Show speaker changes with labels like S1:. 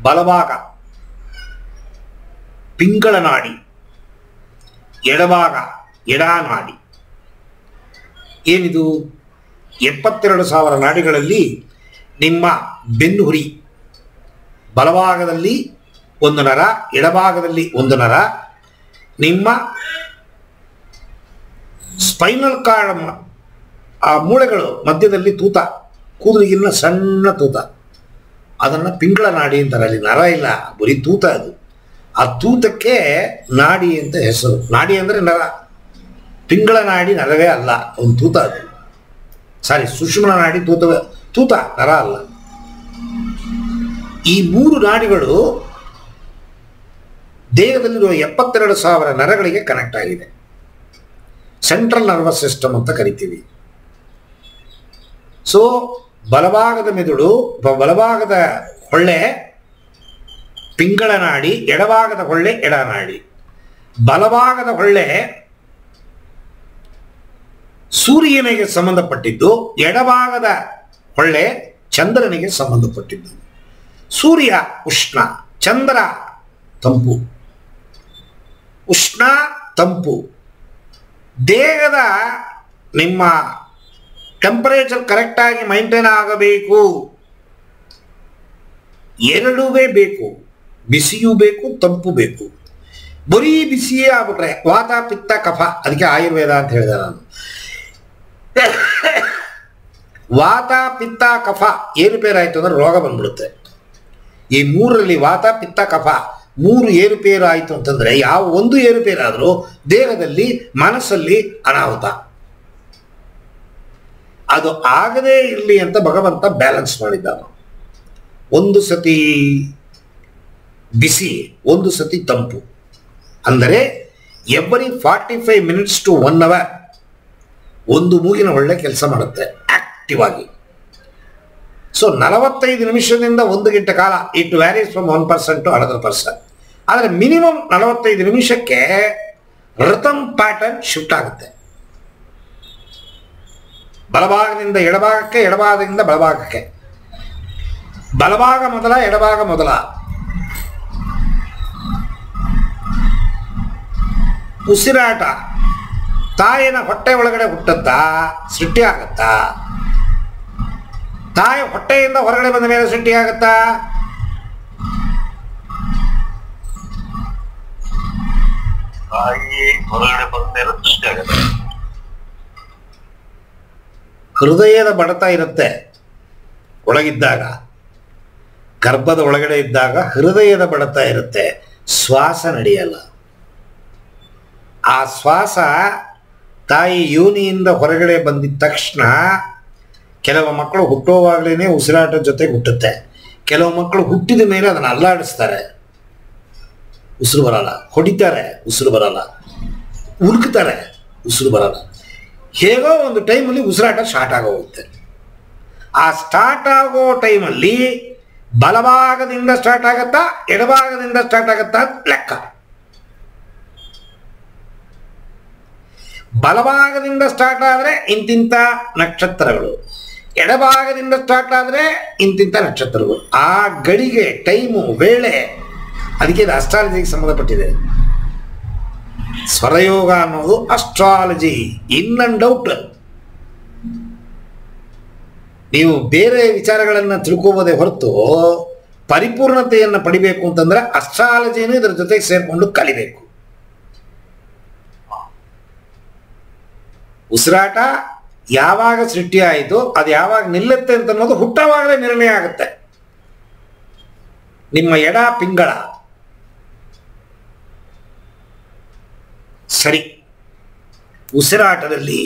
S1: ಬಲಭಾಗ ಪಿಂಗಳ ನಾಡಿ, ಎಡಭಾಗ ಎಡಾನಾಡಿ. ಏನಿದು? 72,000 ನಾಡಿಗಳಲ್ಲಿ ನಿಮ್ಮ ಬೆನ್ನುಹುರಿ ಬಲಭಾಗದಲ್ಲಿ ಒಂದು ನರ, ಎಡಭಾಗದಲ್ಲಿ ಒಂದು ನರ, ನಿಮ್ಮ ಸ್ಪೈನಲ್ ಕಾರ್ಡ್ ಆ ಮೂಳೆಗಳು ಮಧ್ಯದಲ್ಲಿ ತೂತ, ಕೂದಲಿಗಿನ್ನ ಸಣ್ಣ ತೂತ, ಅದನ್ನು ಪಿಂಗಳ ನಾಡಿ ಅಂತಾರೆ. ಅಲ್ಲಿ ನರ ಇಲ್ಲ, ಬರೀ ತೂತ. ಅದು ಆ ತೂತಕ್ಕೆ ನಾಡಿ ಅಂತ ಹೆಸರು. ನಾಡಿ ಅಂದರೆ ನರ, ಪಿಂಗಳ ನಾಡಿ ನರವೇ ಅಲ್ಲ, ಒಂದು ತೂತ. ಅದು ಸಾರಿ, ಸುಷುಮ್ನ ನಾಡಿ ತೂತ ನರ ಅಲ್ಲ. ಈ 3 ನಾಡಿಗಳು ದೇಹದಲ್ಲಿರುವ 72,000 ನರಗಳಿಗೆ ಕನೆಕ್ಟ್ ಆಗಿದೆ. ಸೆಂಟ್ರಲ್ ನರ್ವಸ್ ಸಿಸ್ಟಮ್ ಅಂತ ಕರಿತೀವಿ. ಸೊ ಬಲಭಾಗದ ಮೆದುಳು, ಬಲಭಾಗದ ಹೊಳ್ಳೆ ಪಿಂಗಳ ನಾಡಿ, ಎಡಭಾಗದ ಹೊಳ್ಳೆ ಎಡನಾಡಿ. ಬಲಭಾಗದ ಹೊಳ್ಳೆ ಸೂರ್ಯನಿಗೆ ಸಂಬಂಧಪಟ್ಟಿದ್ದು, ಎಡಭಾಗದ ಹೊಳ್ಳೆ ಚಂದ್ರನಿಗೆ ಸಂಬಂಧಪಟ್ಟಿದ್ದು. ಸೂರ್ಯ ಉಷ್ಣ, ಚಂದ್ರ ತಂಪು. ಉಷ್ಣ ತಂಪು. ದೇಹದ ನಿಮ್ಮ ಟೆಂಪರೇಚರ್ ಕರೆಕ್ಟಾಗಿ ಮೈಂಟೈನ್ ಆಗಬೇಕು. ಎರಡೂ ಬೇಕು, ಬಿಸಿಯೂ ಬೇಕು, ತಂಪು ಬೇಕು. ಬರೀ ಬಿಸಿಯೇ ಆಗ್ಬಿಟ್ರೆ ವಾತ ಪಿತ್ತ ಕಫ, ಅದಕ್ಕೆ ಆಯುರ್ವೇದ ಅಂತ ಹೇಳಿದೆ ನಾನು. ವಾತ ಪಿತ್ತ ಕಫ ಏರುಪೇರಾಯಿತು ಅಂದ್ರೆ ರೋಗ ಬಂದ್ಬಿಡುತ್ತೆ. ಈ 3ರಲ್ಲಿ ವಾತ ಪಿತ್ತ ಕಫ 3 ಏರುಪೇರು ಆಯಿತು ಅಂತಂದರೆ, ಯಾವ ಒಂದು ಏರುಪೇರಾದರೂ ದೇಹದಲ್ಲಿ ಮನಸ್ಸಲ್ಲಿ ಅನಾಹುತ. ಅದು ಆಗದೇ ಇರಲಿ ಅಂತ ಭಗವಂತ ಬ್ಯಾಲೆನ್ಸ್ ಮಾಡಿದ್ದಾನ. ಒಂದು ಸತಿ ಬಿಸಿ, ಒಂದು ಸತಿ ತಂಪು. ಅಂದರೆ ಎವ್ರಿ 45 ಮಿನಿಟ್ಸ್ ಟು 1 ಅವರ್ ಒಂದು ಮೂಗಿನ ಒಳ್ಳೆ ಕೆಲಸ ಮಾಡುತ್ತೆ ಆಕ್ಟಿವ್ ಆಗಿ. ಸೊ 45 ನಿಮಿಷದಿಂದ 1 ಗಂಟೆ ಕಾಲ, it varies from 1% to another person. ಆದರೆ ಮಿನಿಮಮ್ 45 ನಿಮಿಷಕ್ಕೆ ರಿಥಮ್ ಪ್ಯಾಟರ್ನ್ ಶಿಫ್ಟ್ ಆಗುತ್ತೆ. ಬಲಭಾಗದಿಂದ ಎಡಭಾಗಕ್ಕೆ, ಎಡಭಾಗದಿಂದ ಬಲಭಾಗಕ್ಕೆ. ಬಲಭಾಗ ಮೊದಲ, ಎಡಭಾಗ ಮೊದಲ. ಉಸಿರಾಟ ತಾಯಿನ ಹೊಟ್ಟೆ ಒಳಗಡೆ ಹುಟ್ಟುತ್ತಾ, ಸೃಷ್ಟಿ ಆಗತ್ತಾ? ತಾಯಿ ಹೊಟ್ಟೆಯಿಂದ ಹೊರಗಡೆ ಬಂದ ಮೇಲೆ ಸೃಷ್ಟಿ ಆಗತ್ತಾ?
S2: ತಾಯಿ ಹೊರಗಡೆ ಬಂದ ಮೇಲೆ ಸೃಷ್ಟಿ ಆಗತ್ತೆ.
S1: ಹೃದಯದ ಬಡತ ಇರುತ್ತೆ ಒಳಗಿದ್ದಾಗ, ಗರ್ಭದ ಒಳಗಡೆ ಇದ್ದಾಗ ಹೃದಯದ ಬಡತ ಇರುತ್ತೆ, ಶ್ವಾಸ ನಡೆಯಲ್ಲ. ಆ ಶ್ವಾಸ ತಾಯಿ ಯೋನಿಯಿಂದ ಹೊರಗಡೆ ಬಂದಿದ ತಕ್ಷಣ ಕೆಲವು ಮಕ್ಕಳು ಹುಟ್ಟುವಾಗಲೇ ಉಸಿರಾಟದ ಜೊತೆಗೆ ಹುಟ್ಟುತ್ತೆ. ಕೆಲವು ಮಕ್ಕಳು ಹುಟ್ಟಿದ ಮೇಲೆ ಅದನ್ನು ಅಲ್ಲಾಡಿಸ್ತಾರೆ, ಉಸಿರು ಬರಲ್ಲ. ಹೊಡಿತಾರೆ, ಉಸಿರು ಬರಲ್ಲ. ಉಲ್ಕ್ತಾರೆ, ಉಸಿರು ಬರಲ್ಲ. ಹೇಗೋ ಒಂದು ಟೈಮಲ್ಲಿ ಉಸಿರಾಟ ಸ್ಟಾರ್ಟ್ ಆಗೋಗುತ್ತೆ. ಆ ಸ್ಟಾರ್ಟ್ ಆಗೋ ಟೈಮಲ್ಲಿ ಬಲಭಾಗದಿಂದ ಸ್ಟಾರ್ಟ್ ಆಗತ್ತಾ, ಎಡಭಾಗದಿಂದ ಸ್ಟಾರ್ಟ್ ಆಗತ್ತಾ ಲೆಕ್ಕ. ಬಲಭಾಗದಿಂದ ಸ್ಟಾರ್ಟ್ ಆದರೆ ಇಂತಿಂಥ ನಕ್ಷತ್ರಗಳು, ಎಡಭಾಗದಿಂದ ಸ್ಟಾರ್ಟ್ ಆದರೆ ಇಂತಿಂಥ ನಕ್ಷತ್ರಗಳು. ಆ ಗಡಿಗೆ, ಟೈಮು, ವೇಳೆ, ಅದಕ್ಕೆ ಇದು ಅಸ್ಟ್ರಾಲಜಿಗೆ ಸಂಬಂಧಪಟ್ಟಿದೆ. ಸ್ವರಯೋಗ ಅನ್ನೋದು ಅಸ್ಟ್ರಾಲಜಿ, ಇನ್ ಅಂಡ್ ಔಟ್. ನೀವು ಬೇರೆ ವಿಚಾರಗಳನ್ನು ತಿಳ್ಕೋಬೋದೇ ಹೊರತು ಪರಿಪೂರ್ಣತೆಯನ್ನು ಪಡಿಬೇಕು ಅಂತಂದ್ರೆ ಅಸ್ಟ್ರಾಲಜಿಯನ್ನು ಇದರ ಜೊತೆಗೆ ಸೇರಿಕೊಂಡು ಕಲಿಬೇಕು. ಉಸಿರಾಟ ಯಾವಾಗ ಸೃಷ್ಟಿ ಆಯಿತು, ಅದು ಯಾವಾಗ ನಿಲ್ಲುತ್ತೆ ಅಂತ ಅನ್ನೋದು ಹುಟ್ಟುವಾಗಲೇ ನಿರ್ಣಯ ಆಗುತ್ತೆ. ನಿಮ್ಮ ಎಡ ಪಿಂಗಳ ಸರಿ ಉಸಿರಾಟದಲ್ಲಿ